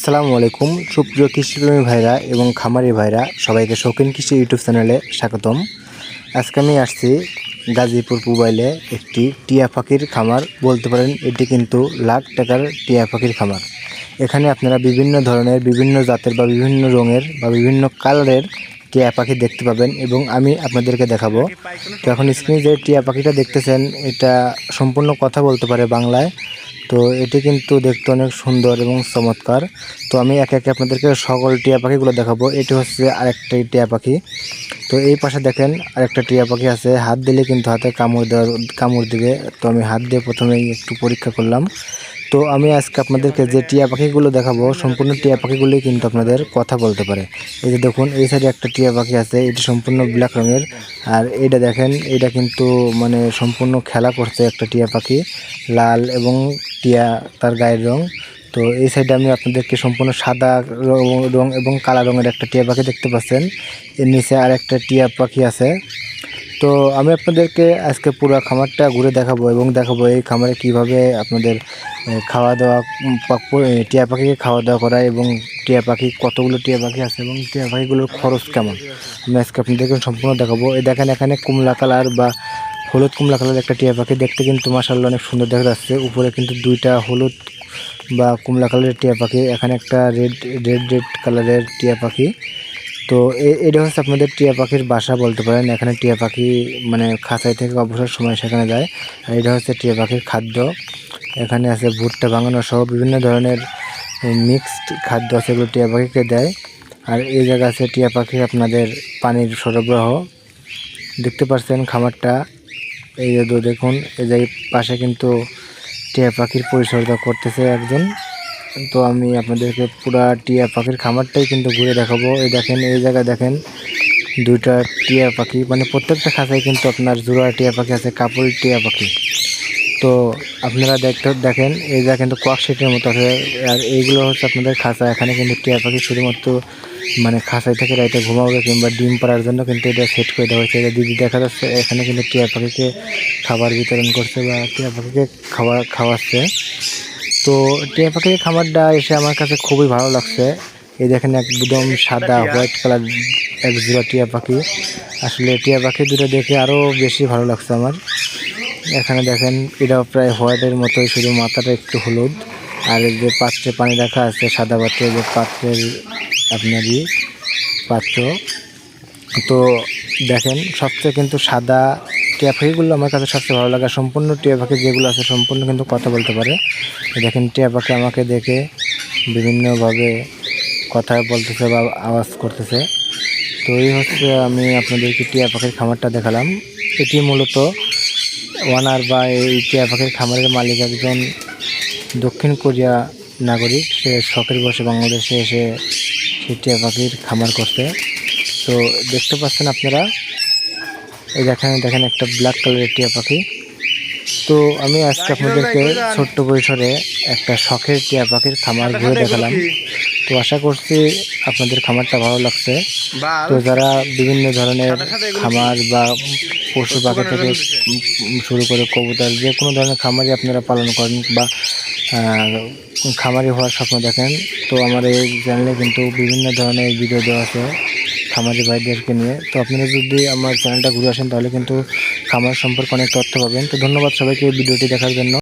আসসালামু আলাইকুম সুপ্রিয় কৃষিপ্রেমী ভাইরা এবং খামারি ভাইরা সবাইকে শৌখিন কৃষি ইউটিউব চ্যানেলে স্বাগতম। আজকে আমি আসছি গাজীপুর পুবাইলে একটি টিয়া পাখির খামার বলতে পারেন। এটি কিন্তু লাখ টাকার টিয়া পাখির খামার। এখানে আপনারা বিভিন্ন ধরনের বিভিন্ন জাতের বা বিভিন্ন রঙের বা বিভিন্ন কালারের টিয়া পাখি দেখতে পাবেন এবং আমি আপনাদেরকে দেখাবো। তো এখন স্ক্রিনে যে টিয়া পাখিটা দেখতেছেন এটা সম্পূর্ণ কথা বলতে পারে বাংলায়। তো এটি কিন্তু দেখতে অনেক সুন্দর এবং চমৎকার। তো আমি একে একে আপনাদেরকে সকল টিয়া পাখিগুলো দেখাবো। এটি হচ্ছে আরেকটা টিয়া পাখি। তো এই পাশে দেখেন আরেকটা টিয়া পাখি আছে, হাত দিলে কিন্তু হাতে কামড় দিবে। তো আমি হাত দিয়ে প্রথমেই একটু পরীক্ষা করলাম। তো আমি আজকে আপনাদেরকে যে টিয়া পাখিগুলো দেখাবো সম্পূর্ণ টিয়া পাখিগুলোই কিন্তু আপনাদের কথা বলতে পারে। এই যে দেখুন এই সাইডে একটা টিয়া পাখি আছে, এটি সম্পূর্ণ ব্ল্যাক রঙের। আর এইটা দেখেন এটা কিন্তু মানে সম্পূর্ণ খেলা করছে একটা টিয়া পাখি, লাল এবং টিয়া তার গায়ের রং। তো এই সাইডে আমি আপনাদেরকে সম্পূর্ণ সাদা রং এবং কালো রঙের একটা টিয়া পাখি দেখতে পাচ্ছেন। এর নিচে আর একটা টিয়া পাখি আছে। তো আমি আপনাদেরকে আজকে পুরো খামারটা ঘুরে দেখাবো এবং দেখাবো এই খামারে কিভাবে আপনাদের খাওয়া দাওয়া টিয়া পাখিকে খাওয়া দাওয়া করা এবং টিয়া পাখি কতগুলো টিয়া পাখি আছে এবং টিয়া পাখিগুলোর খরচ কেমন আমি আজকে আপনাদেরকে সম্পূর্ণ দেখাবো। এই দেখেন এখানে কমলা কালার বা হলুদ কমলা কালার একটা টিয়া পাখি, দেখতে কিন্তু মাশাআল্লাহ অনেক সুন্দর দেখা যাচ্ছে। উপরে কিন্তু দুইটা হলুদ বা কমলা কালারের টিয়া পাখি, এখানে একটা রেড কালারের টিয়া পাখি। তো এটা হচ্ছে আপনাদের টিয়া পাখির বাসা বলতে পারেন। এখানে টিয়া পাখি মানে খাঁচাই থেকে অবসর সময় সেখানে যায়। আর এটা হচ্ছে টিয়া পাখির খাদ্য। এখানে আছে ভুট্টা ভাঙানো সহ বিভিন্ন ধরনের মিক্সড খাদ্য আছে, এগুলো টিয়া পাখিকে দেয়। আর এই জায়গা আছে টিয়া পাখি আপনাদের পানির সরবরাহ। দেখতে পাচ্ছেন খামারটা, এই যে দেখুন এই যে পাশে কিন্তু টিয়া পাখির পরিচর্যা করতেছে একজন। তো আমি আপনাদেরকে পুরা টিয়া পাখির খামারটাই কিন্তু ঘুরে দেখাবো। এই দেখেন এই জায়গায় দেখেন দুইটা টিয়া পাখি, মানে প্রত্যেকটা খাঁচায় কিন্তু আপনার জোড়া টিয়া পাখি আছে, কাপল টিয়া পাখি। তো আপনারা দেখেন এই জায়গা কিন্তু কোয়াকশিটের মতো আছে। আর এইগুলো হচ্ছে আপনাদের খাঁচা। এখানে কিন্তু টিয়া পাখি শুধুমাত্র মানে খাঁচাই থেকে রাইতে ঘুমাবে কিংবা ডিম পাড়ার জন্য কিন্তু এটা সেট করে দেওয়া হয়েছে। দিদি দেখা যাচ্ছে এখানে কিন্তু টিয়া পাখিকে খাবার বিতরণ করছে বা টিয়া পাখিকে খাওয়াচ্ছে। তো টিয়া পাখির খামারটা এসে আমার কাছে খুবই ভালো লাগছে। এই দেখেন একদম সাদা হোয়াইট কালার এক জোড়া টিয়া পাখি। আসলে টিয়া পাখি দুটো দেখে আরও বেশি ভালো লাগছে আমার। এখানে দেখেন এটাও প্রায় হোয়াইটের মতোই, শুধু মাথাটা একটু হলুদ। আর এই যে পাত্রে পানি রাখা আছে সাদা পাত্রে, যে পাত্রের আপনারই পাত্র। তো দেখেন সবচেয়ে কিন্তু সাদা টিয়া পাখিগুলো আমার কাছে সবচেয়ে ভালো লাগে। সম্পূর্ণ টিয়া পাখি যেগুলো আছে সম্পূর্ণ কিন্তু কথা বলতে পারে। দেখেন টিয়া পাখি আমাকে দেখে বিভিন্নভাবে কথা বলতেছে বা আওয়াজ করতেছে। তো এই হচ্ছে আমি আপনাদেরকে টিয়া পাখির খামারটা দেখালাম। এটি মূলত ওনার বা এই টিয়া পাখির খামারের মালিক একজন দক্ষিণ কোরিয়া নাগরিক। সে শখের বসে বাংলাদেশে এসে সেই টিয়া পাখির খামার করতে। তো দেখতে পাচ্ছেন আপনারা এই দেখেন একটা ব্ল্যাক কালারের টিয়া পাখি। তো আমি আজকে আপনাদেরকে ছোট্ট পরিসরে একটা শখের টিয়া পাখির খামার ঘুরে দেখালাম। তো আশা করছি আপনাদের খামারটা ভালো লাগছে। তো যারা বিভিন্ন ধরনের খামার বা পশু পাখি থেকে শুরু করে কবুতর যে কোনো ধরনের খামারই আপনারা পালন করেন বা খামারি হওয়ার স্বপ্ন দেখেন, তো আমার এই চ্যানেলে কিন্তু বিভিন্ন ধরনের ভিডিও দেওয়া আছে খামারি ভাইদেরকে নিয়ে। তো আপনারা যদি আমার চ্যানেলটা ঘুরে আসেন তাহলে কিন্তু খামার সম্পর্কে অনেক তথ্য পাবেন। তো ধন্যবাদ সবাইকে ভিডিওটি দেখার জন্য।